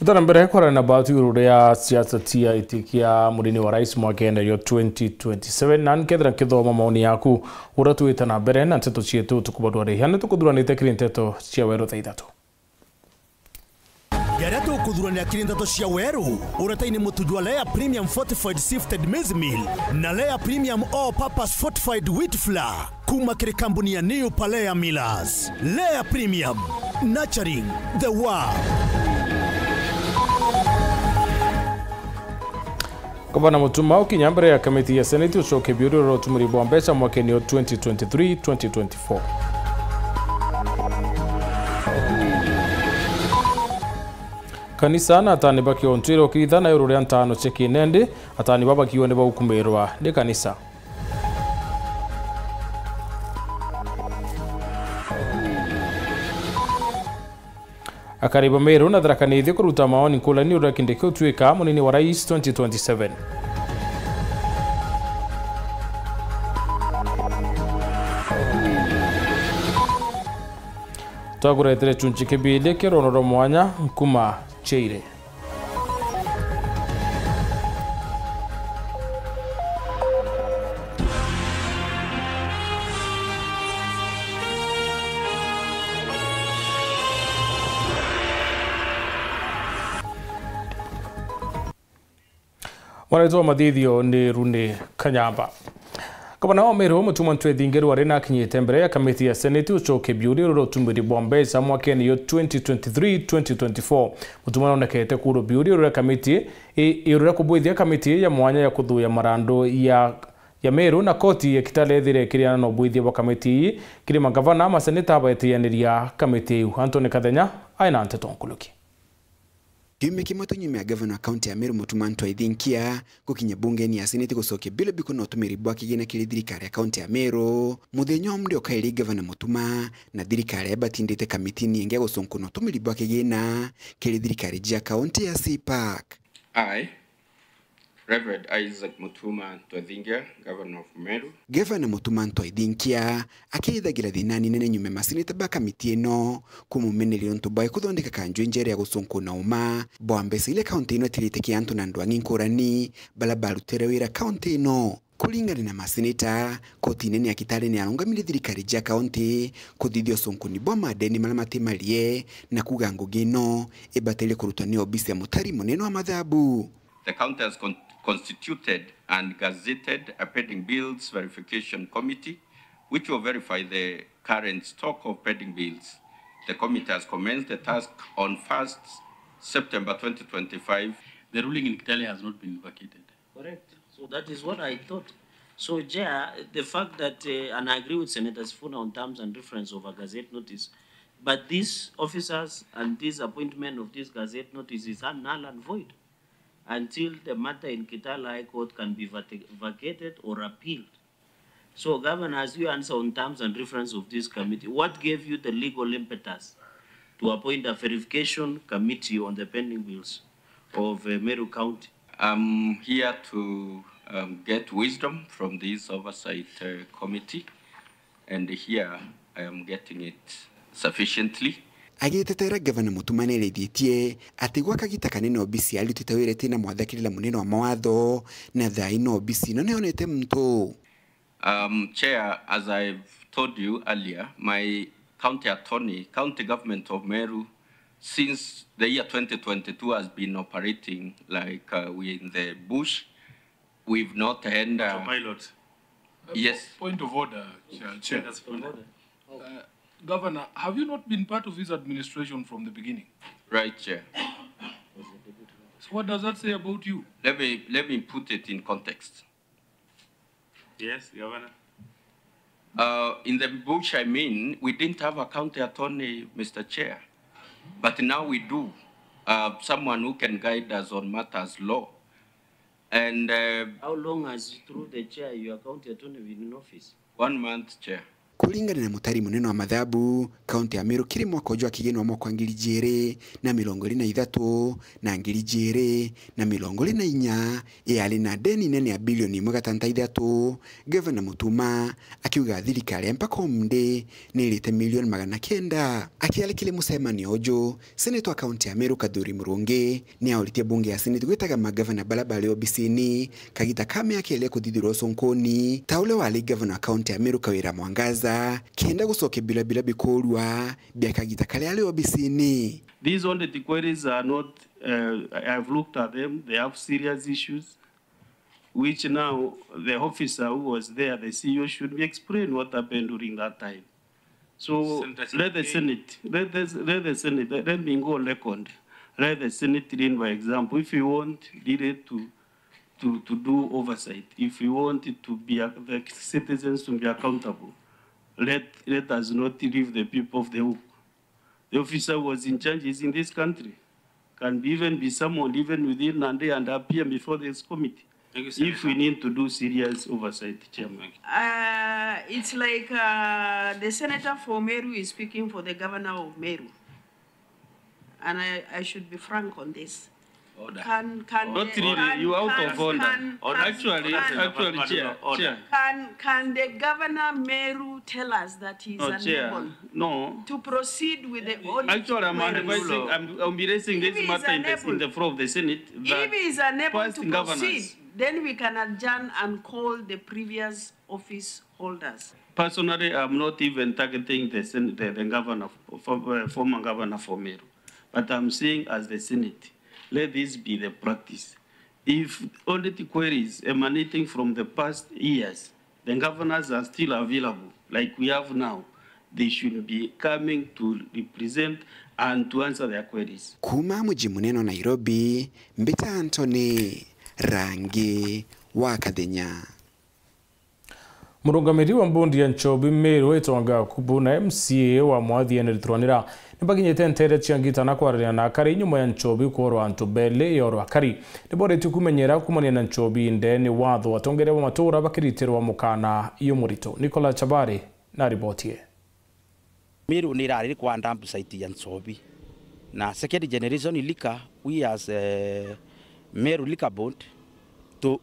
Utana mbere kwa na batu yurure ya siasa tia itikia murini wa rais mwaka enda yo 2027 na nkedra kithoma maoni yaku uratu itana mbere na nteto chietu tukubadwari hana tukudhuranite kiri nteto cia weru thaithatu Yareto kudhurania kiri nteto cia weru urataini mutujua Lea Premium Fortified Sifted Maize Meal na Lea Premium All Purpose Fortified Wheat Flour kuma kiri kampuni ya New Palea Millers. Lea Premium, nurturing the world. Gavana Mutuma ukinya mbere ya kamiti ya Senate ucoke biuriro tumuri bwa mbeca mwakeni 2023-2024. Kanisa na atani bakio ntwiro kirithana yurure ntano cheki nende atani babakio ne baukumerwa ni kanisa. Akariba Meru na Drakanithi kuruta maoni kulani urakindike utwika munini wa rais 2027. Twaguretere chunchike bile kironoro mwanya nkuma cheire. Wanaitwa Madhithio ni Rune Kanyamba. Gavana wa Meru Mutuma Ntwethingiru wari na kinyite mbere ya kamiti ya Senate ucoke biuriro tumuri bwa mbeca mwakeni yo 2023-2024. Mutuma nonekete kuro biuriro ya kamiti irura kubwithia kamiti ya mwanya ya kuthuya marando ya Meru na koti ya Kitale thire kiriana no bwithia wa kamiti kiri magavana ma seneta baetianiria kamiti Antoni Kathenya aina nteto nkuluki. Kiume kimoto nyume ya governor county ya Meru Mutuma Ntwethinkia gukinya bungeni ya Senate gucoke bilo biko no tumiri bwa kigina kiri thirikari ya county ya Meru muthenya omri okairi governor Mutuma na thirikari ya batindite kamitini inge gusonko no tumiri bwa kigina kiri thirikari ya county ya CPAC. I, Reverend Isaac Mutuma Ntwethinkia, Governor of Meru. Governor Mutuma Ntwethinkia akithagira thinani nene nyume masinite ba kamiti ino kumumenelio ntubai kuthondeka kanjwe njere ya gusonko na uma bwambesa ile county ino tirite kiantu na ndwangi nkurani bala barutere wira county ino kulingana na masinita koti nene ya Kitale ni arungamire thirikari ya county kuthithio sonkoni bwa madeni mala matemalie na kugango gino ebatele kurutania obisi ya mutari munene wa mathabu. The county has constituted and gazetted a pending bills verification committee, which will verify the current stock of pending bills. The committee has commenced the task on 1st September 2025. The ruling in Kitale has not been vacated. Correct. So that is what I thought. So, the fact that, and I agree with Senator Sifuna on terms and reference of a gazette notice, but these officers and this appointment of this gazette notice is null and void until the matter in Kitale High Court can be vacated or appealed. So, Governor, as you answer on terms and reference of this committee, what gave you the legal impetus to appoint a verification committee on the pending bills of Meru County? I'm here to get wisdom from this oversight committee, and here I am getting it sufficiently. Agitetera governor Mutuma nerethitie ati gwaka gita kanene obisi alutite wirete na mwathakirira munene wa mawatho na thaino obisi no neonete mtu. Chair, as I've told you earlier, my county attorney, county government of Meru, since the year 2022 has been operating like we're in the bush. We've not had pilot. Yes. Point of order, Chair. Governor, have you not been part of his administration from the beginning? Right, Chair. So what does that say about you? Let me put it in context. Yes, Governor. In the bush, I mean, we didn't have a county attorney, Mr. Chair, but now we do. Someone who can guide us on matters law. And how long has, through the chair, your county attorney been in office? 1 month, Chair. Kulingana na mutari munene wa mathabu, kaunti ya Meru kiri mwaka ujwa kigenwa mwaka wa 2023 na 2024 yali na deni nene ya bilioni 1.3. Gavana Mutuma akiuga thirikari ya mpaka umde nilite milioni 900. Akialikile musemani ojo, seneto wa kaunti ya Meru Kadhuri Murungi ni auritie bunge ya seneti gwetaga magavana balabale obisini kagita kame akele kuthithirwo sonkoni taule wali gavana wa kaunti ya Meru Kawira Mwangaza kenda gusoke bila bikorwa biakagita kale ale obisini. These audit queries are not, I've looked at them, they have serious issues, which now the officer who was there, the CEO, should be explained what happened during that time. So let the Senate, let me go on record. Let the Senate lead by example. If you want it to do oversight, if you want it to be the citizens to be accountable, let us not leave the people of the hook. The officer who was in charge is in this country. Can even be someone even within Nande and appear before this committee. Thank you, if we need to do serious oversight, Chairman. It's like the senator for Meru is speaking for the governor of Meru. And I should be frank on this. Order. Not really, you out of order. Actually, Chair. Can the governor Meru tell us that he's unable to proceed with the audit? Actually, I'm advising, I'm raising this matter in the floor of the Senate. If he is unable to proceed, then we can adjourn and call the previous office holders. Personally, I'm not even targeting the governor, former governor for Meru. But I'm saying as the Senate, let this be the practice. If audit queries emanating from the past years, the governors are still available, like we have now, they should be coming to represent and to answer their queries. Kuma mji munene Nairobi, Mbita Anthony, Rangi wa Kadenya. Murungamiri wa mbondi ya Nchobi Meru etonga kubuna MCA wa mwathi enelitronira nibakinyete ntere chiangitana kwarania na akari nyuma ya Nchobi kworo antubele yoro akari nibore tukumenyera kumania na Nchobi ndeni watho watongere wa matura bakiritirwa mukana iyo murito. Nicola Chabari na ribotie. Meru ni rari kwa dump site ya Nchobi na second generation liquor we as Meru Liquor Board to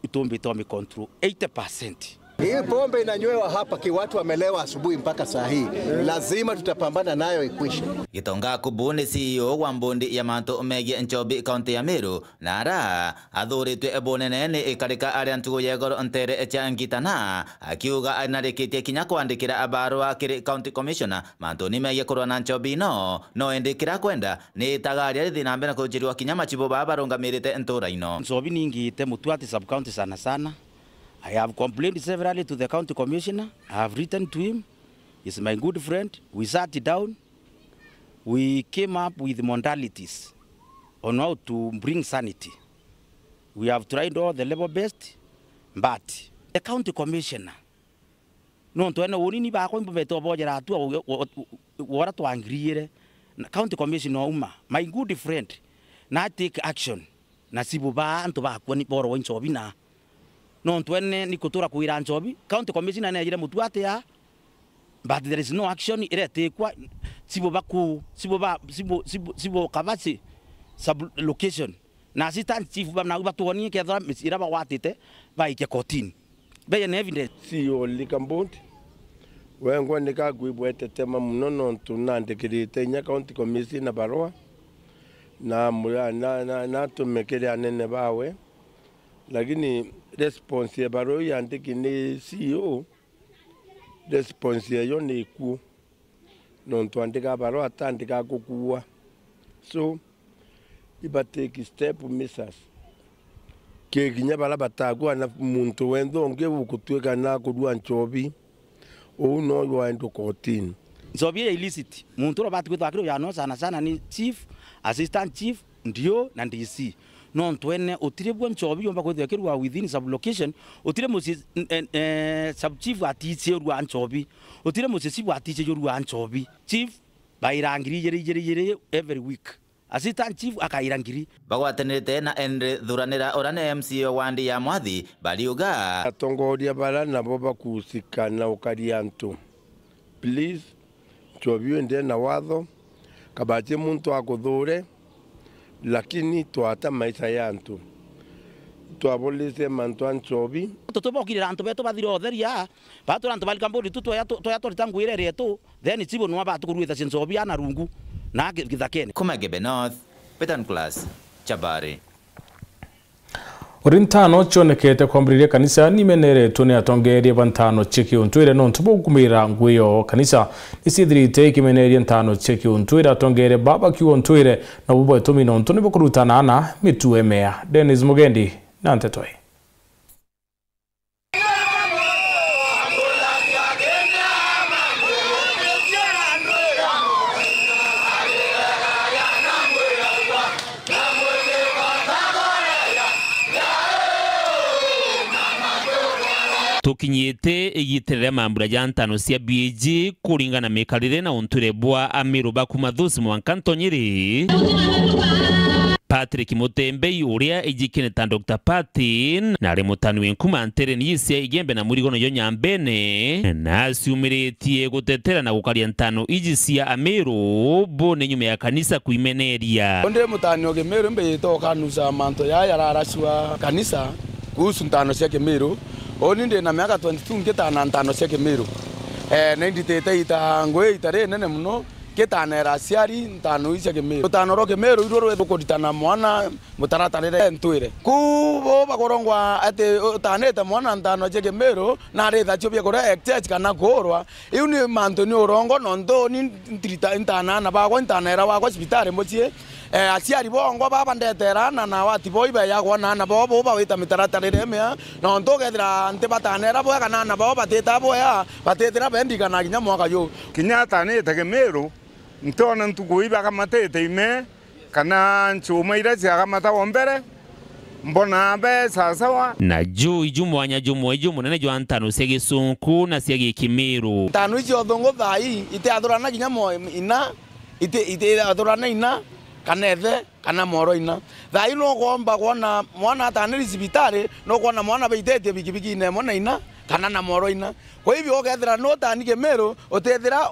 control 80%. Hii pombe inanywewa hapa kiwatu wamelewa asubuhi mpaka saa hii. Lazima tutapambana nayo ikwishe. Gitonga Kubuni CEO wa mbondi ya manto megie Nchobi kaunti ya Meru nara athuritwe ebonenene ikarika aria ntugo yegoro ntere echangitana akiuga anarikitie kinya kwandikira abarua kiri county commissioner manto ni megie kurwa na Nchobi no endikira kwenda ni tagaria rithi na mbere kujirwa kinya machibo babarungamirite ntura ino. Nchobi ningite mutuati sub county sana. I have complained severally to the county commissioner. I have written to him. He's my good friend. We sat down. We came up with modalities on how to bring sanity. We have tried all the level best, but the county commissioner, no, to any unini ba ko mbeto bojera tu wora to angriere. County commissioner uma, my good friend, na take action. Na sibuba anto ba ko ni boro Nchobi na. No twene ni kutura kuira Nchobi county commissioner na yire mutuate ya but there is no action iretekwa sibo kabasi sub location na assistant chief ba na batuoni ke thara misira ba watite ba ike kotini be ne evidence CEO Liquor Board wengo nika gwibwete tema muno no tunandikirite nya county commissioner barua na tumekele anene bawe lakini response ya barua yandiki ni CEO response yo ni ku no tuandika barua atandika kukuwa so iba take step misas ke ginya bala batagwa na muntu wendo nge ukutweka na kudwa Nchobi no yoendo kotini Nchobi illicit muntu ro batkwetwa akiro ya no sana ni chief assistant chief ndio na DC no twene otire bwa Nchobi yomba kwetwa kirwa within sub location otire musi sub chief atiche rwa Nchobi otire musi chief atiche rwa Nchobi chief bairangiri yere every week assistant chief akairangiri bagwatanirite na endre thuranira orane MCA wandi ya mwathi baliuga atongoria bala nabo bakusikana ukarianto please twabio ende na watho kabatie muntu akuthure lakini twata maisha yantu twabolise mantu anchobi tutubokire antu beto bathiro otheria batura antu bali kamburi tu toya tangwire reto then chibo no batukuruitha chinchobi ana rungu na githakene Kumagebe North Petan Class Chabari Urintano chonekete kwambiriria kanisa nimeneretwo ni atongeria bantano cheki untwire no ntubukumira ngwiyo kanisa nisithirite kimeneria ntano cheki untwire atongere baba kiwo untwire na bubo etumi no ntuni bukurutana na mitue mea Dennis Mugendi na ntetoi tukinyite igiterera mambura ya ntano cia BG kuringana mikarire na unture bwa Amiru bakuma thusi mwankantonyiri Patrick Mutembei uria ijikine ta Dr. Patin na remutani wenkuma ntere niyisia igembe na murigono yo nyambene na asiumiritie gutetera na gukaria ntano iji cia Amiru bone nyume ya kanisa kuimeneria onde mutani ogemeru mbe toka nusa manto ya yararashwa kanisa kuhusu ntano cia Kemiru oni ndi na miaka 22 ngitana ntano cia Kemiru ninditete ita ngwe itare nene muno kitana rasiari ntano cia Kemiru ntano ro Kemiru iroro kuditana mwana mutaratarire ntwire kubo bakorongwa ate utanete mwana ntano cia Kemiru na ritha chobia kore exchange kana korwa iu ni manto ni urongo nondo ni ntirita ntana na bagwa ntana era wa hospitali mochie asiari bongo baba ndeterana na wati boibe yagwa na bobo bawita mitaratarire mea no ntogethira nte batanera bo kana na bobo bateta boya batetera bendika na kinya mwaka yo kinyata ne Kemiru ntona ntukuiba kama tete ime kana nchuma ira cia mata ombere mbona be sasawa na juu ijumwanya jumu nene jo ntano cia Gisunku na cia Kemiru ntano icio thongo thai ite athurana kinya mo ina ite athurana ina kanethe kana moro ina thai no gomba kuona mwana ataniri cibitari no kuona mwana beitete bikibiki ine mona ina kana na moro ina kwa hivyo ogethera no tani Kemiru utethera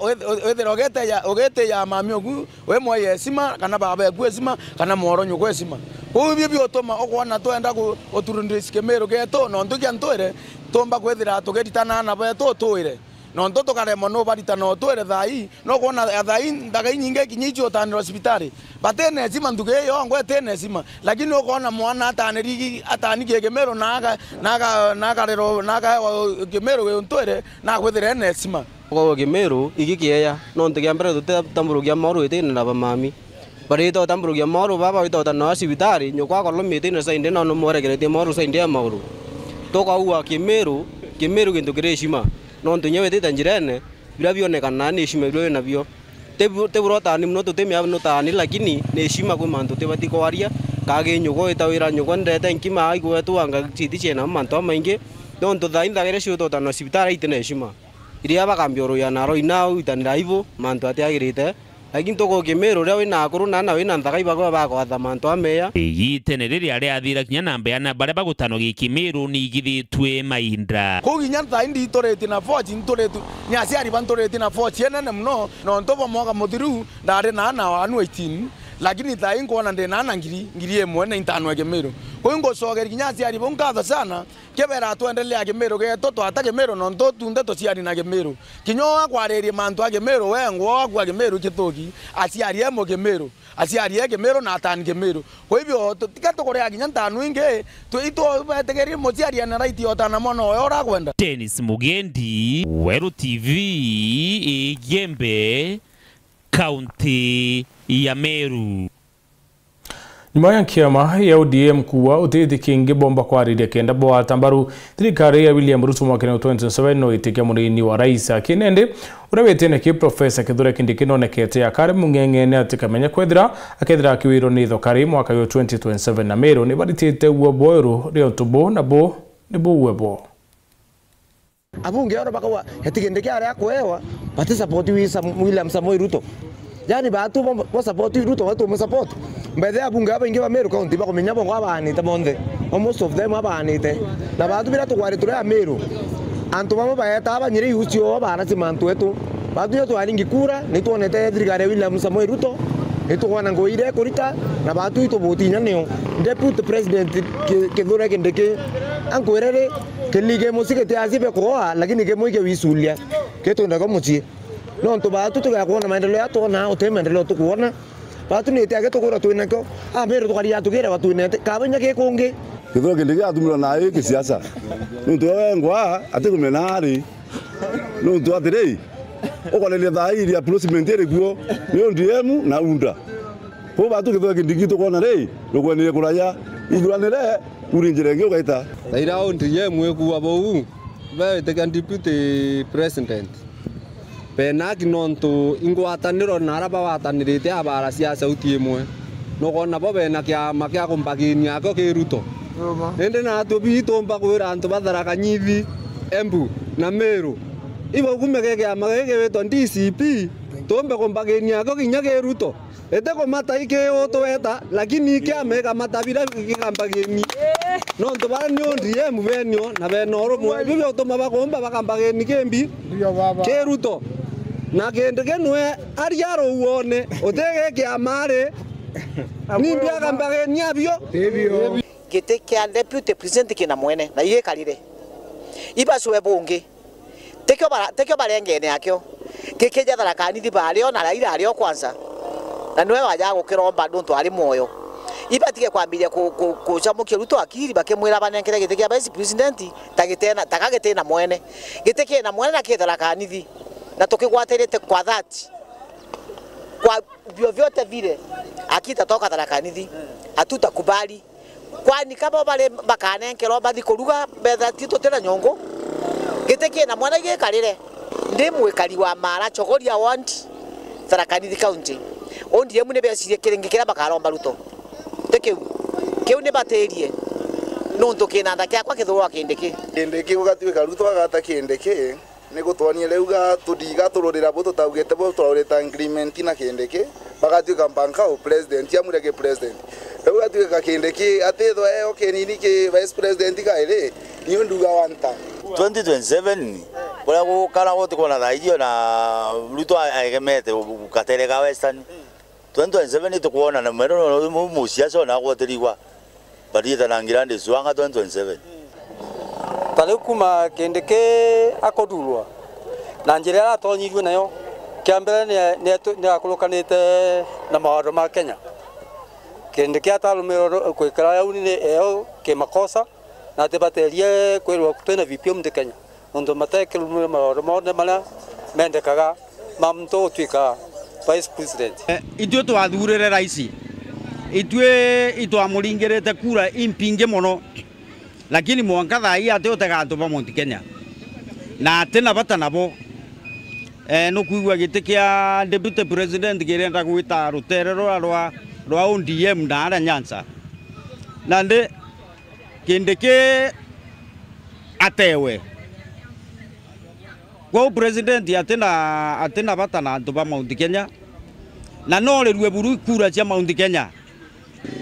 ogete ya mami ogu we moye esima kana baba yaku esima kana moro nyuko esima kwa hivyo biotoma okwana twenda oturundisi Kemiru geto no ntukia ntwire tomba kwethera tugeditana na beto twire no ntoto karemo no baritana otwere thai no kuona thai ndaga nyinge kinyicho tani hospitali batene sima nduge yo ngwe tene sima lakini okona mwana atani Kemiru naga rero naga Kemiru we ntwere na kwethera ene sima kwa Kemiru igikiya no ntigia mbere tutamburugia moru itene na bamami barito tamburugia moru baba wito tani hospitali nyokwa kolomite ne sainde no moregerete moru sainde moru toka uwa Kemiru kintu kireshima no ntunyewe tete njirene bila bionekana ni heshima bilo nabyo teburota ni mno tutemya no tani lakini ni heshima kwa mantu tebatiko waria kage nyugo etawira nyugo ndete nkima aigo tuanga chiti chena manto mainge don to dainda gere shuto tano sibitara itene heshima iria bakambio ya naro inao itanira hivyo mantu atiagirite lakini toko Kemiru ria wina akuru na wina nthaga ibagwa bakwa mantu ameya igitene riria ria athira kinya namba ya bare bagutano Kemiru ni igithitwe mainda kuginya thaindi itoreti na forge ntoretu ni asiari bantoreti na forge enene mno no ntobo moga muthiru ndare na wanu 18 lakini thai ngona ndena na ngiri emwe na intano Kemiru kwa ngo sogeri kinya asiari bonkatha sana kebera twendelea Kemiru geto twata Kemiru no ntotunde tociari na Kemiru kinyoa kwarerie mantu a Kemiru wengwo kwa Kemiru kithoki asiari emo Kemiru asiari Kemiru na atani Kemiru kwa hivyo tikato korea kinya ntano inge tuito betegerie mociari na right yotana mono ora kwenda Dennis Mugendi Weru TV Igembe County ya Meru nyuma ya kiama ya ODM kuwa utete kingi bomba kwa aridia kenda boa tambaru thirikari ya William Ruto mwaka 2027 no itike munini wa rais akinende urabetene ki Professor Kithure Kindiki nonekete akari mungengene atikamenya kwethira akethira akiwiro ni thokari mwaka 2027 na Meru ni baritite uo boeru rio tubo na bo ni bo uwebo abunge ora bakawa hetigendeke ari akwewa bati support William Samoei Ruto yani batu bo support Ruto watu mo support mbere abunge abaingi ba Meru county bakomenya bongo abanite monde most of them abanite na batu bila tukwari ture Meru antu bamo bayeta abanyire yucio abana simantu etu batu yetu alingi kura ni tuonete thirikari ya William Samoei Ruto ni tuona ngoire kurita na batu itu botinya nio deputy president Kithure Kindiki ankwirere kilige musike tiasibe kwa lakini kemoike wisulia ketunda ko muchi no nto batu tugakuona maendeleo yato na ote maendeleo tukuona batu ni tiage tukura tuinako Meru tukari yatukire batu ni kabanya ke konge Kithure Kindiki atumira na hiki siasa nto ngwa atikumenari nto atirei okolele thai ya procurement ere guo ni ODM na UNDA ko batu Kithure Kindiki tukona rei rugwenire kuraya ithuranire urinjire ngi ugaita Raila ODM ekuwa bou be the deputy president penaki nontu ingwataniro na araba watanirite abara cia sauti imwe no kona bo bena kya makya kumpaginia ako kiruto ende na tubi tomba kwira antu batharaka nyithi Embu na Meru ibo kumege kya magege weto DCP tombe kumpaginia ako kinya kiruto ete komata ike otweta lakini kya mega matabira kikampageni no ntobara ni ODM benyo na benoro mwe bibyo toma bakomba bakambageni kembi keruto na kende kenwe ariaro uone otege kya mare nimbi akambageni abyo gite kya deputy president kina mwene na iye kalire ibaswe bungi tekyo barengene akyo kekeja darakani di balio na Raila alio kwanza na nwe waja gukiromba nduntu ari moyo ibatige kwambiria kucamukia Ruto akiri bakemwira banenkere gite kya vice president takagitena mwene gite kina mwene na kithara kanithi na tukigwatirite kwa dhati kwa vyovyote vile akitatoka tharakanithi hatutakubali kwani kama bale bakanenkero bathi kuruga betha tito tena nyongo gite kina mwene gikarire ndi mwikari wa Mara Chogoria ward Tharakanithi county ODM ne becirie kiringi kira bakaromba Ruto kiu ne baterie nuntu kinanda kya kwa Kithure Kindiki gugatuika Ruto agata Kindiki ni gutwonie reuga tudiga tururira bo tutaugete bo tururita agreement na Kindiki bagatuika mbanka o president amurege president reuga tuika Kindiki atithwo okenini ki vice president kaire ni nduga wanta 2027 bora gukana gote kona thaidio na Ruto agemete gukaterega western 2027 tukuona na mero musiaso na gwotirigwa barita na ngirande swanga 2027 tale kuma Kindiki akodulwa na njira atonyirwe nayo kiambere ne akulukanite na mawazo ma Kenya Kindiki atalumiro kwikara yauni ne eo ke makosa na tebaterie kwirwa kutena vipio mde Kenya ndo mateke lumiro mawazo mone mala mendekaga mamto twika vice president itwe twathurire raisi itwe itwamuringirite kura impinge mono lakini mwanka thai ate utagatuba Mount Kenya na tena bata nabo no kuigwa gite kia deputy president girenda gwita ruterero rwa ODM na ara Nyanza na nde Kindiki atewe kwa president atena bata na antu ba Mount Kenya na no lerwe buru kura cia Mount Kenya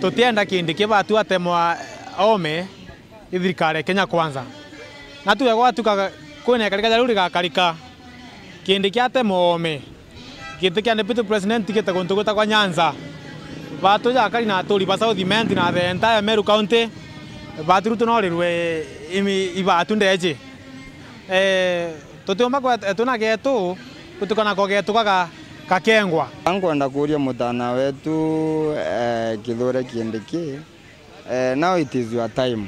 tutienda Kindiki batu atemwa ome ithirikari Kenya kwanza na tuwe gwatuka kwene karika ruri gakarika Kindiki atemwa ome gite kia deputy president gite guntuguta kwa Nyanza batu ja kari na turi ba South Mend na the entire Meru county batu ruto no lerwe ibatu ndeje tutumba kwa tuna getu kutukana kwa getu kakengwa ankwenda kuria mutana wetu Kithure Kindiki now it is your time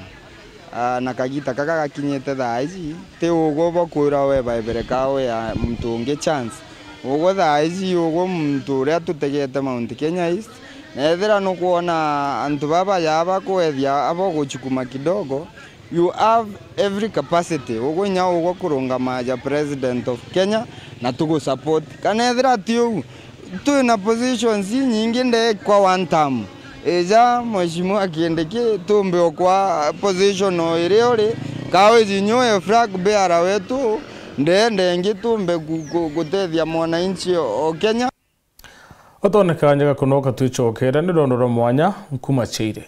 na kagita kaka gakinyete thaici ti ugo bokwira we baibere kawe ya mtu unge chance ugo thaici ugo mtu uria tutegete Mount Kenya East nethira no kuona antu baba yaba kwethia abo guchukuma kidogo you have every capacity ugo nya ugo kurungama ja president of Kenya na tugo support kanethira tiu tu na positions nyingi nde kwa one term eja mheshimiwa Kindiki tumbe kwa position ore ore kawe jinyoe flag bearer wetu ndende ngitumbe gutethia mwananchi o Kenya otoneka nyaga kunoka tuichokera ni rondoro mwanya nkuma cheire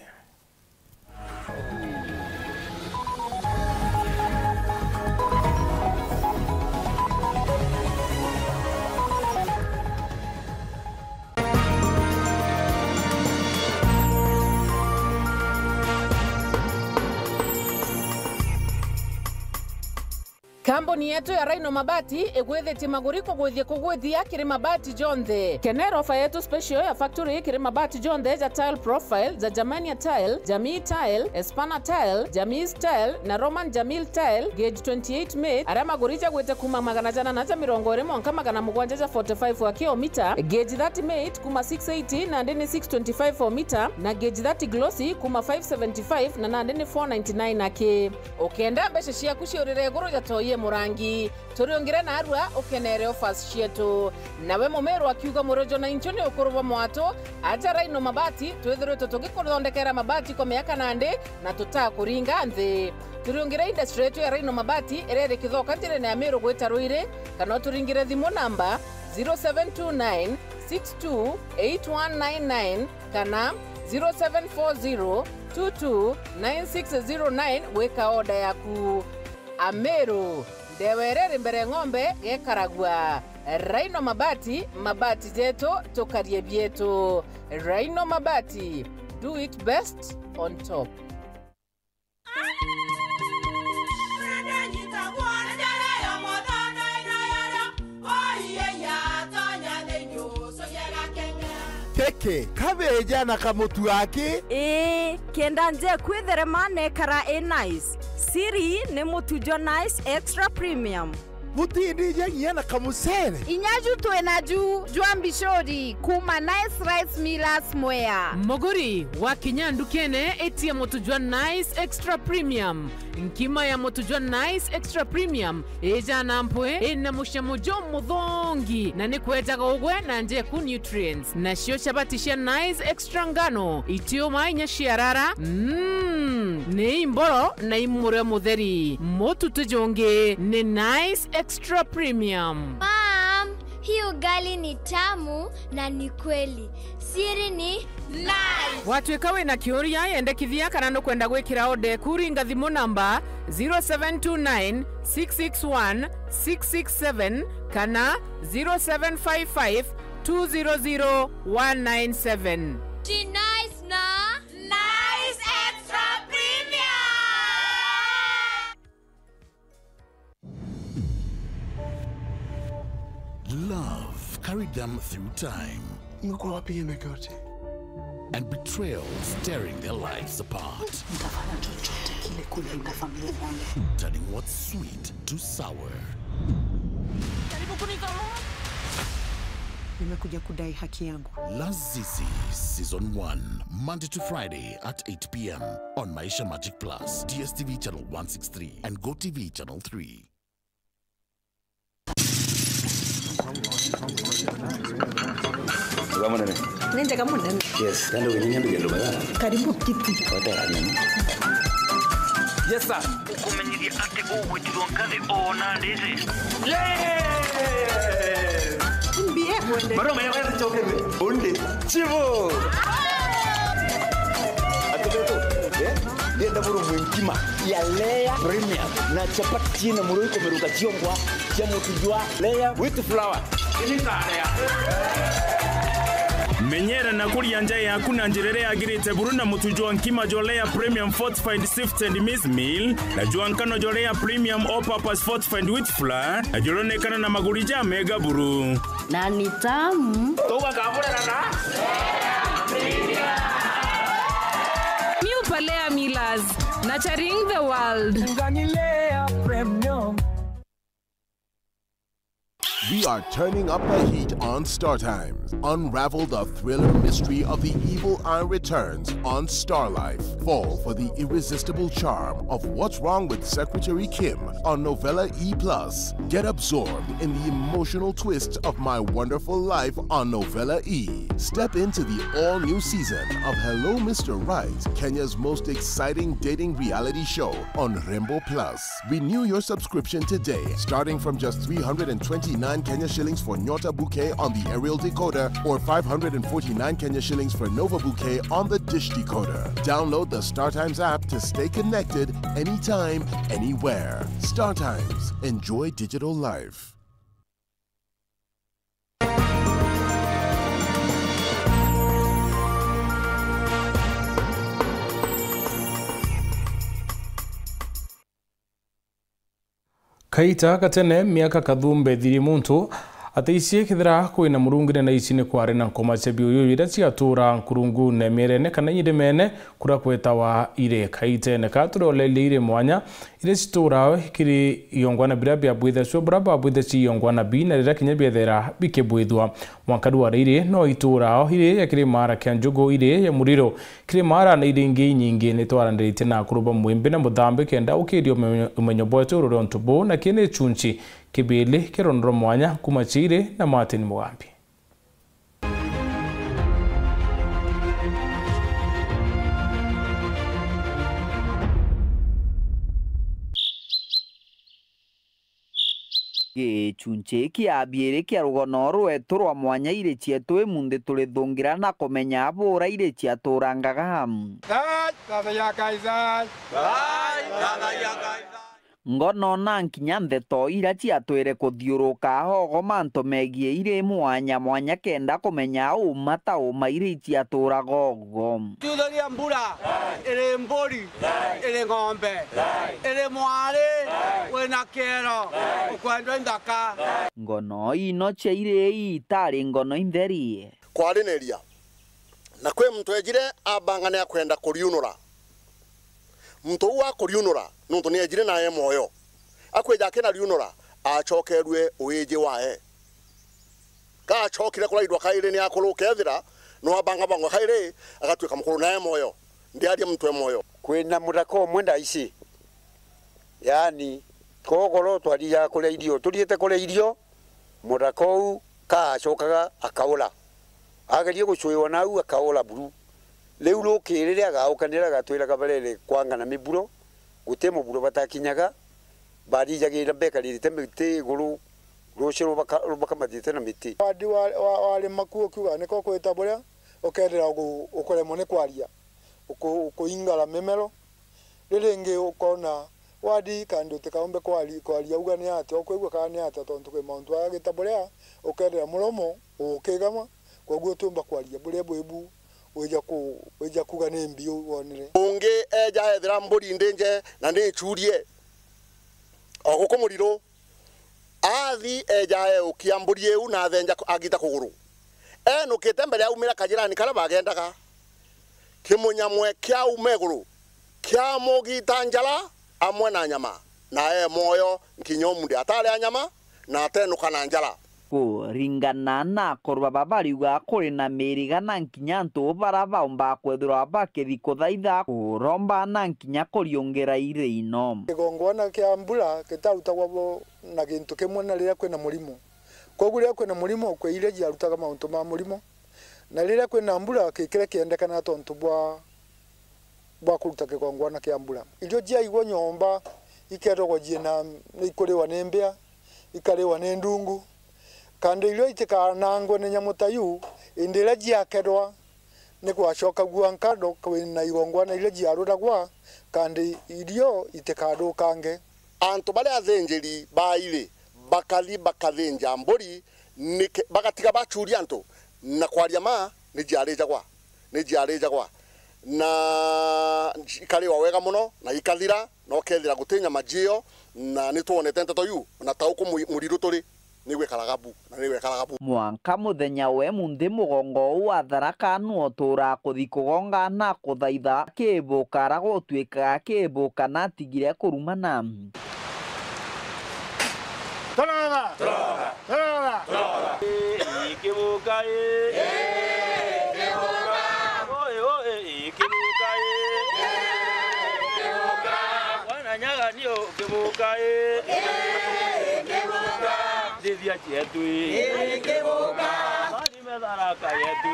Kambuni yetu ya Rhino Mabati egwethetie maguriko gwithie kugwithia kiri mabati jonthe. Kenero ofa yetu special ya factory kiri mabati jonthe ja tile profile za Germania tile, Jamii tile, Espana tile, Jamis tile na Roman Jamil tile gauge 28 made. Ara magurija gwete kuma magana jana na mirongo ire monka magana mugwanja ja 45 wa kilomita, gauge 30 made kuma 680 na ndeni 625 for meter na gauge 30 glossy kuma 575 na ndeni 499 nake. Okenda beshe cia kuciurire guru ja toye murangi turiongire na arua ukenere offers cietu nawe mumeru akiuga murojo na inchoni ukuruva mwato aja Rhino Mabati twethirwe tugikuthondekera mabati kwa miaka nande na tutakuringa nthi. Turiongire industry yetu ya Rhino Mabati irere kithoka njire na Meru gwita Ruire kana turingire thimu namba 0729 628199 kana 0740 229609 weka oda yaku. Ameru ndewerere mbere ng'ombe gekaragwa. Rhino Mabati, mabati jetu tukarie bietu. Rhino Mabati, do it best on top. Keke, kabeja na kamutu yake? Kenda nje kwithere mane kara nice. Siri ne mutujo nice extra premium. Mutindi jangia na kamusere. Inyaju tuenaju juambishori kuma nice rice millers mwea. Moguri wa kinyandu kene etia motujwa nice extra premium. Nkima ya motujwa nice extra premium eja nampwe ena mushamujo mudhongi na nikwetaga ugwe na nje ku nutrients na shio chabatisha nice extra ngano itio mainya shiarara ne imboro na imure mutheri motu tujonge ne nice extra premium. Mom, hii ugali ni tamu na ni kweli. Siri ni nice. Watwekawe na kioria yende kithia kana no kwenda gwikira ode kuringa thimu namba 0729 661 667 kana 0755 200 197. Ji nice na nice extra premium. Love carried them through time. And betrayal tearing their lives apart. Turning what's sweet to sour. Nimekuja kudai haki yangu. Lazizi Season 1, Monday to Friday at 8 p.m. on Maisha Magic Plus, DSTV channel 163 and GoTV channel 3. Nenda kama nani? Yes, ndio wenyewe ndio ndio baya. Karibu kiti. Wata nini? Yes sir. Ukumenyiria ate ugwitirwo ngathi ona ndizi. Mbie mwende. Baro mwenye wewe chokere. Onde. Chivo. Atoto. Dia ndaburu mwingima ya Lea Premium na chapati na muroiko meruka chiongwa cha mutujwa Lea with flour. Ini tarea. Menyera na kuria nja yaku na njirere agirite buruna mutujwa nkima jolea premium fortified sifted maize meal na juankano jolea premium all purpose fortified wheat flour na jolonekana na magurija mega buru na ni tamu toka kabura na New Palea Millers, nurturing the world. We are turning up the heat on Star Times. Unravel the thriller mystery of the evil eye returns on Star Life. Fall for the irresistible charm of What's Wrong with Secretary Kim on Novella E+. Get absorbed in the emotional twist of My Wonderful Life on Novella E. Step into the all-new season of Hello Mr. Right, Kenya's most exciting dating reality show on Rainbow Plus. Renew your subscription today, starting from just 329 Kenya shillings for Nyota Bouquet on the aerial decoder or 549 Kenya shillings for Nova Bouquet on the dish decoder. Download the StarTimes app to stay connected anytime, anywhere. StarTimes. Enjoy digital life. Kaita katene miaka kathumbe thiri muntu ateisie kithira kwina murungire na ici ni kware na nkoma cebi uyu ira ciatura nkurungu ne merene kana yidemene kura kweta wa ire kaite ne kature ire mwanya ire citura kiri yongwana birabia bwithe so braba bwithe ci yongwana bi na rira kinya biethera bikebwithwa mwakadu wa ire no itura ire yakiri mara kya njugo ire ya muriro kiri mara na ire ngi nyingi ni twarandirite na kuruba mwimbe na muthambe kenda ukirio umenyo bwetu ruro ntubo na kene chunchi kibili kironro mwanya kumachire na Martin Mugambi. Gĩchunjĩ kĩa biere kĩa rũgano rwetu rwa mwanya ire cietu imunde tulithungira na kumenya bũra ire ciaturangaga hamu. Ngono na nkinya ndeto ira ciatwire kuthiuruka hogo manto megie ire mwanya mwanya kenda kumenya umata uma ire ciaturaga ogo. Tuthagia mbura ire mburi ire ng'ombe ire mwari wena kero ukwendwa indaka. Ngono ino cia ire itari ngono intherie kwarineria na kwe mtu ejire abangane akwenda kuriunura mtu wa kuriunura nuntu ni ejire naye moyo akweja kena riunura acokerwe uije wae ka acokire kula idwa kaire ni akulu kethira no abanga bango kaire agatwika mukuru naye moyo ndiarie mtu moyo kwina murako mwenda ici yani kogoro twaria kule irio turiete kule irio murako ka acokaga akaula agerie gucuywa nau akaula buru leu rukirire agaukanira gatwira kabarere kwangana miburo gutemo buro batakinyaga bari jagira beka lirite miti guru rushiro baka matite na miti wadi wale makuo kiwa niko kweta boria okerera ukore mone kwaria ukuingala memero rirenge ukona wadi kandi utikaombe kwaria ugani ati okwigwa kani ati tontu kwe muntu agita boria okerera muromo ukegama koguo tumba kwaria boria bwebu weja kuga nembi wonire unge eja ethira mburi ndenje na ni churie ogoko muriro athi eja ukia mburi eu na thenja agita kuguru nukite mbere ya umira kajirani kala bagendaga kimunyamwe kya umeguru kya mogita njala amwe na nyama na moyo nkinyomundi atale anyama na atenuka na njala kuringana na korwa babariuga kuri na miriga na nkinya ntu baraba kwethura bakethi kuthaitha kuromba na nkinya kuriongera ire ino kigongwana kia mbura kitarutagwo na gintu kimwe na rira kwina murimo koguo rira kwina murimo kwe ire jiarutaga mauntu ma murimo na rira kwina mbura kikire kiendekana tontu bwa kuruta kigongwana kia mbura irio jia igwo nyomba ikerogwo jina ikuriwa ni mbia ikariwa ni ndungu kandi irio itikanangwo ni nyamutayu indira jiakerwa ni kwacoka guankado kwina igongwana irio jiaruragwa kandi irio itikadukange antu bale athenjeri baile bakali bakathenja mburi bagatiga bachuri antu na kwaria ma ni jiarejagwa na ikariwa wega muno na ikathira no kethira gutinya majio na nituonete nteto yu na tauko muriru turi niwe karagabu na niwe karagabu mwanka muthenya we munthi mugongo wa Tharaka no tura kuthi kugonga na kuthaitha kibuka ragotwika kibuka na tigire kurumana Tarara ikibuka wananyaga nio kibuka Dia chetu ikibuka bari metharaka yetu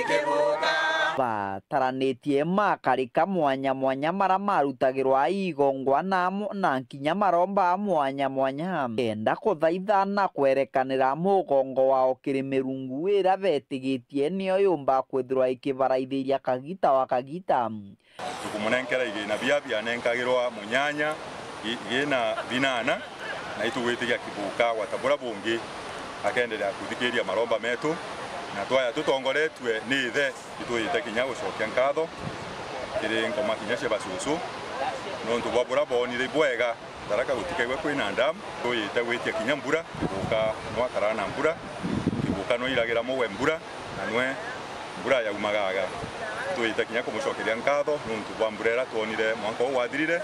ikibuka bataranetie makarika mwanya mwanya mara marutagirwa igongwana na nkinya maromba mwanya mwanya enda kuthaitha na kwerekanira mugongo wao kirimerungu wira betigitie nio yumba kwithirwa ikibaraithiria kagita wa kagita tukumunenkera igina bia nenkagirwa munyanya igina binana na itugwitigia kibuka watabura bungi akendelea kuthikiria maromba metu na twaya tutongoretwe ni ithe ituyite kinya gucokia nkatho kiri ngoma kinya cia basusu nontu bwabura bonire bwega taraka gutikaigwa kwina ndamu tuyite gwitia kinya mbura kibuka no karana mbura kibuka no iragira mowe mbura na nwe mbura ya umagaga tuyite kinya kumucokeria nkatho nuntu bwa mburera tuonire mwanka wathirire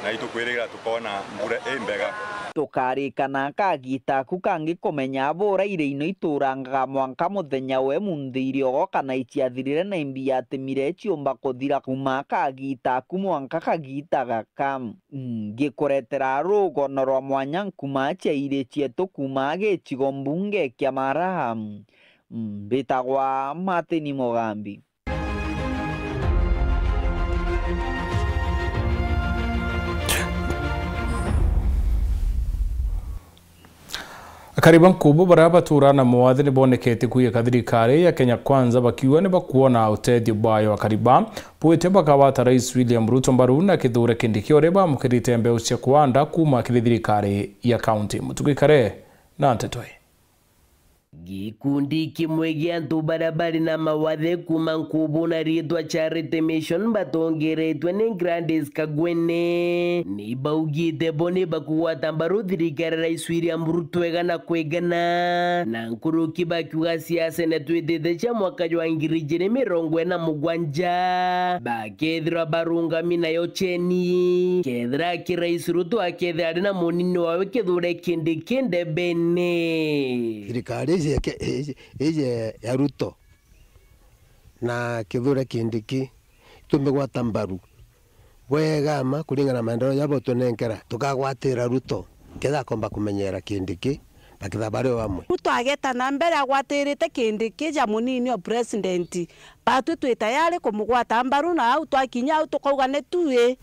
na itukwirira tukona mbura imbega tukarikana kagitaku kangi kumenya bora ire-ino iturangaga mwanka muthenya we munthiri ogokana iciathirire na imbi yatemire ciumba kuthira kuma kagitaku mwanka kagitaga kam ngikuretera rugono rwa mwanya nkuma ciaire cietu kuma gicigo mbunge kia Maraham mbitagwa Martin Mugambi. Kariban kubo baraba turana muwathini bonekete kuya thirikari ya Kenya Kwanza bakiwa ni bakuona uteithio bwayo wa kariba puite bakawata Rais William Ruto mbaru na kithure kindiki oreba mukirite mbeu cia kuanda kuma thirikari ya county mutukikare na ntetoi. Gikundi kimwe gya antu barabari na mawathe kuma nkubu na ritwa Charity Mission batongeretwe ni Grandes Kagwene ni baugite bone bakuwata mbaru thirikari Rais William Ruto egana kwegana na nkuruki bakiuga siasa na twitete cia mwaka wa 2027 bakethira barungami nayo cheni kethira ki Rais Ruto akethira ari na munini wawe kithure kindiki ndebene thirikari ije ya Ruto na kithure kindiki tumegwata mbaru wegama kuringana maendeleo yabo tunenkera tukagwatira Ruto ketha komba kumenyera kindiki bakitha bari bamwe Ruto ageta na mbere agwatirite kindiki ja munini o president batu twitayari kumugwata mbaru na au twakinya au tukauga ne tuwe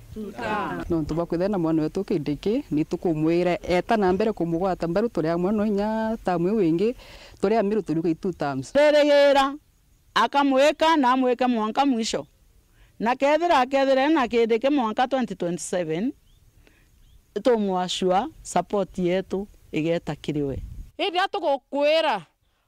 no tubakwithena mwana wetu kindiki ni tukumwira eta na mbere kumugwata mbaru turi amwe no nya tamwe wingi turi amiru turi 2 times teregera akamweka na amweka mwanka mwisho na kethira na kindiki mwanka 2027 tumwashua support yetu igeta kiriwe Indi atugukwira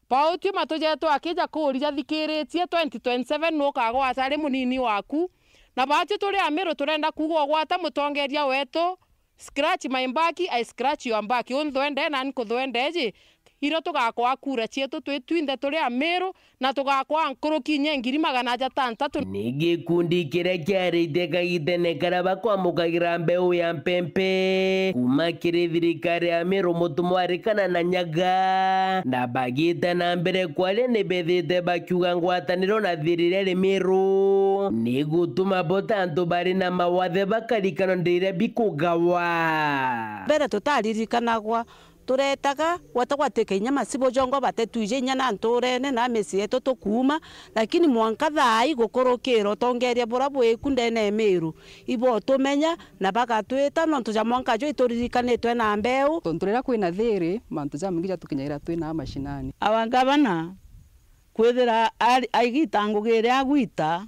pauti matujetu akija kuria thikiritie 2027 no kagwata ari munini waku na bati turi amiru turenda kugwa gwata mutongeria wetu scratch my back I scratch your back unthwende na nkutwendeji iro tugakwa kura cietu twitwinde turi amiru na tugakwa nkuruki nyengiri 600 ni gikundi kiria kiarite kagitene karaba kwamukagira mbeu ya mpempe kuma kiri thirikari amiru mutumwarikana na nyaga na bagite na mbere kwale ni bethite bakiuga ngwataniro na thirire rimiru ni gutuma botantu bari na mawathe bakarikano ndire bikugawa mbere tutaririkanagwa turetaga watagwateka inyama sibo jongo batetuje nyana nturene na mesi yetu tukuma lakini mwanka thai gukorokero tongeria burabo ekundene emiru ibo tumenya na bagatwita no tuja mwanka jo ituririkanetwe na mbeu tonturera kwina thiri mantu ja mingija tukinyaira twina mashinani abangabana kwithira aigitangugire agwita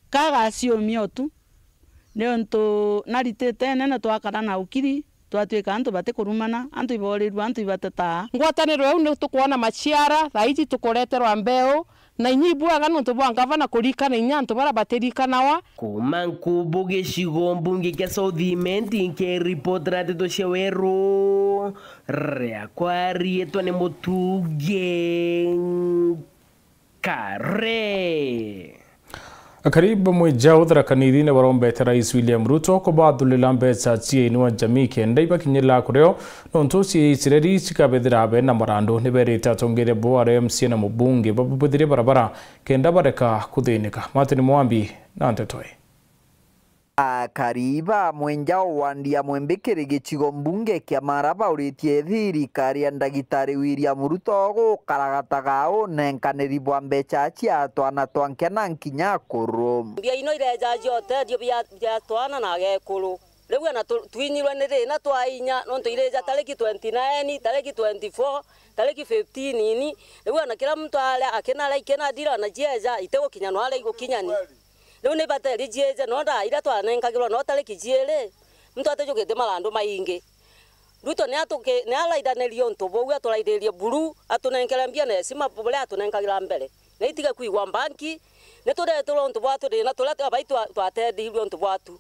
kagacio miotu niontu naritete nene twakara na ukiri twatwika antu bate kurumana antu iborirwa antu ibateta ngwataniro eu ni tukuona machiara thaiti tukoreterwa mbeu na inyibwaga nuntu bwa ngavana kurikana inyantu bara baterikanawa kuma nkubu gicigo mbunge kia Southiment nke report ratito cia weru rea kwarietwa ni mutuge kare Karibu mwijao tharakanithine warombete Rais William Ruto kubathulila mbeca ciainwa jamii kenda ibakinyira kureo nontu ciicireri cikabethira be na marandu niberite atongere bo RMC na mubunge babuthire barabara kenda bareka kuthinika Martin Mugambi na ntetoi. Kariba mwenjao wandia mwembekere gicigo mbunge kia Maraba uritie thirikari ya Ndagitari William Ruto gukaragataga nenkaniri bwa mbeca cia twana twankena nkinya kuru mbia ino ireja jote dio bia twana na gekuru riu na twinyirwe ni rina twainya no tuireja tariki 29 tariki 24 tariki 15 nini riu na kila mtu ale akena like na dira na jeja itego kinya no ale igukinyani riu ni bateri jeje no nda ira twanenkagirwo no tariki jere mtu atejugite marandu maingi Ruto ne alaidanerio ntobo atulaiderie buru atunenkera mbia na sima bole atunenkagira mbere na itiga kuigwa banki ne turetwo ntu bwatu na tulete abaitu twatendirwe ntu bwatu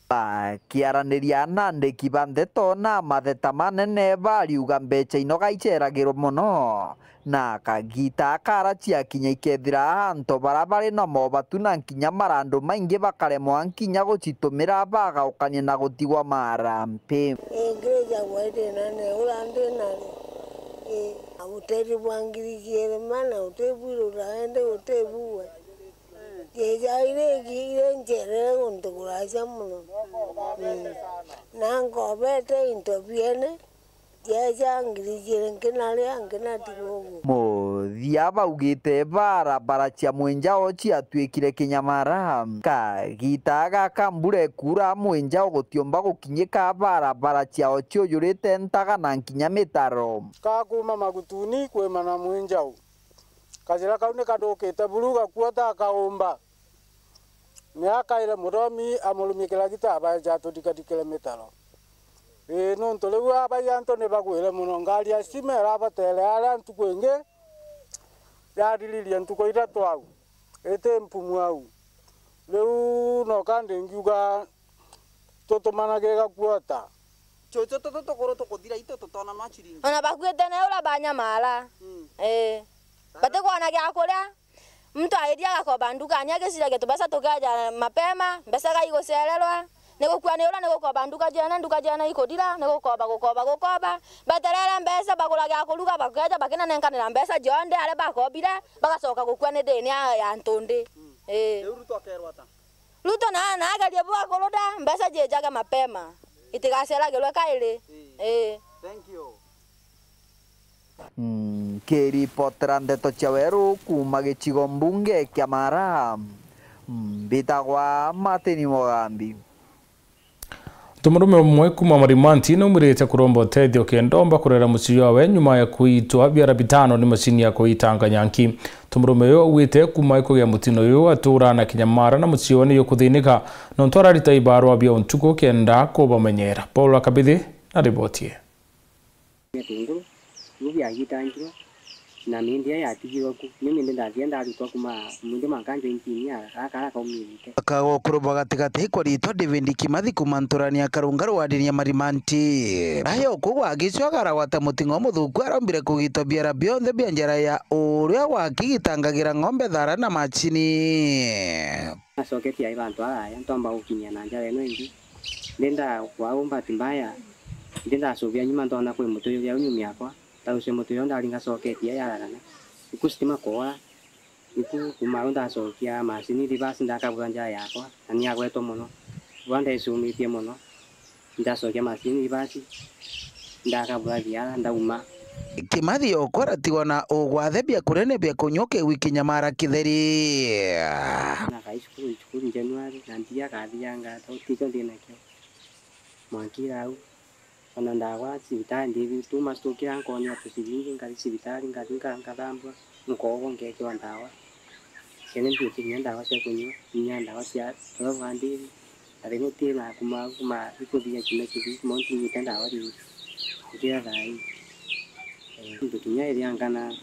kiaraniria na ndiki bandeto na matheta manene bariuga mbeca inoga iceragirwo muno na kagita karacia kinya ikethira anto barabari na mobatu na nkinya marandu maingi bakaremwa nkinya gucitumira bagaukania na gutigwa marampe Igreja waite nane ulande nane uteri bwangirikiere mana utebwire uraende utebuwe jejaire gire njere untukuraja muno nankobete intobiene jejangirikiere nkinari ankinatigogu muthia baugite barabara cia mwenjao ciatuikire kinyamara kagita gaka mbura ekura mwenjao gutiomba gukinyika barabara ciao ciuyurite ntaga na nkinya mitaro kakuma magutuni kwemana mwenjao kajira kau ni kadukite buruga kuota kaumba ni akaire muromi amulumikira gitaba jatudikadikire mitaro no ntolewu abayanto ne bagwire muno ngari asimera batele ala ntukwenge yadililia ntuko itatu au ete mpumu au leu no kande ngiuga toto managega kuota chocho toto koro to kodira ito totona machiringi ona bakwete na ula banyamala bate kwana gya kuria mtu aidia gakoba nduka anyage sira geto basa tokaja mapema mbesa ga igoserelwa nego kwane ula nego koba nduka jana ikodira nego koba baterera mbesa bagula gya kuluga bakaja bakena nenkanira mbesa jonde ale bakobira bagasoka gukwane deni ya ntonde ruto akerwata ruto na agalie bwa koloda mbesa jejaga mapema itigasera gelwe kaile thank you kiripotera ndeto cia weru kuma gicigo mbunge kia Mara mbitagwa Martin Mugambi tumurume umwe kuma Marimanti no murete kuromba uteithio kendomba kurera muciyo wawe nyuma ya kuitwa biara bitano ni mashini ya kuitanga nyanki tumurume yo wite kuma ikugia mutino yo atura na kinyamara na muciyo ni yo kuthinika no ntwara rita ibarwa bia untuko kenda ko bamenyera Paul Akabithi na ribotie Nguru ngubi agitangiro na mindia ya tigiro ku mimi ndazienda alikuwa kuma munde makanjo intinia akara komite akago kuroba gatigati korito David Kimathi kumanturania karungaru wadinia Marimanti ayo kugwa gicwagara wata mutingo muthuku arombire kugito biara bionthe bianjara ya uria wakigitangagira ng'ombe thara na machini asoketi ya ibantu aya ntomba ukinya na njara eno ingi nenda kwaumba timbaya nenda asubia nyuma ndona kwe muto ya unyumi yakwa tause muto yonda alinga soketi ya yarana ikustima kwa iku kumaronda sokia machini ribasi ndakabwanja yakwa ani yagweto muno wanda isumitie muno ndasokia machini ribasi ndakabwajia ndauma Kimathi okoratiwa na ogwathe bia kurene bia kunyoke wiki nyamara kitheri na kaishukuru Januari na ndia kathianga tiko ndinakyo mwankira au ona ndawa sibitari ndivi tuma stokira nkonya tusiringi ngari sibitari ngari ngathambwa nkogo ngeke wa ndawa kene ndio ndawa cia kunywa ndawa cia toba ndivi arimo tena kuma ikuthia kime kivi monti nitenda wali ndia dai ndio kinya iliangana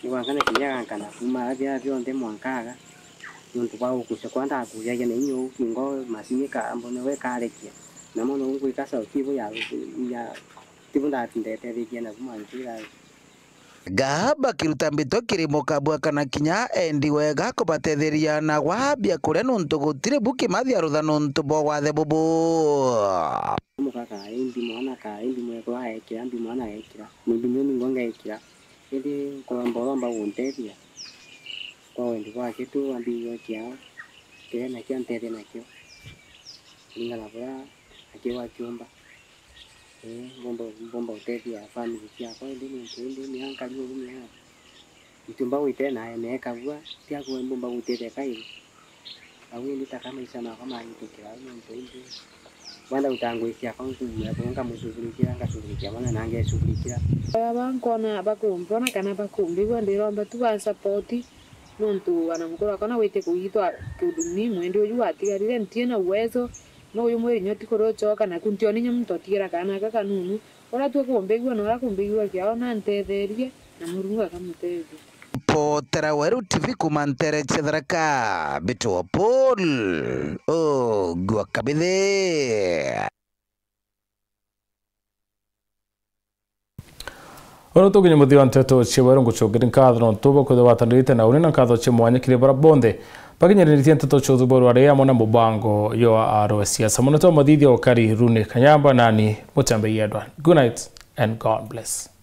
kiwangana kinyangana kuma avya vionde mwankaga nuntu ba ukusha kwanda kuya yene nyo kingo masinyika ambone we karekia na mono ungu ikasa ukivu ya tibunda tindete vikiana kumanjira gahaba kiruta mbito kirimo kabwa kana kinya endi wega kubatetheria na gwabia kuria nuntu gutire buki mathi arutha nuntu bo gwathe bubu mukaka endi mwana ka endi mweko aekira ndi mwana aekira mundu mimi ngonga aekira endi kwa mbolomba unteria kwa wendi kwa kitu ambiyo kiao kile na kian tete na kio ninga la bora akiwa kiomba bomba uteria family yako ndi ni hankali ni ha itumba wite na emeka bwa tia kwa bomba uteria kai awi ni takama isana kama itokea ndi wanda utangwisia kontu ya kunga musubulikira ngasubulikira mana nange subulikira abankona bakumbona kana bakumbi wandiromba tuwa support nuntu anamukora kana wite kuitwa kudumi mwende uyu atigarire ntie na uwezo no uyu mweri nyoti korochoka na kuntioni nyamto atigara kana kaka nunu ora tu kumbegwa no ora kumbegwa kiao na ntetherie na murungu akamuteithia kuripotera Weru TV kumantere Chetharaka Bitu Paul Gwakabithe. Ono tuginye muthi wa nteto chiweru nguchogera nkatho ntubo kuthawatanirite na unena nkatho chimwanya kire bara bonde bakinyereritie nteto chothuboro aria mona mubango yo aro siasa muno to mathithio kari Rune Kanyamba nani mutambe yedwa. Good night and God bless.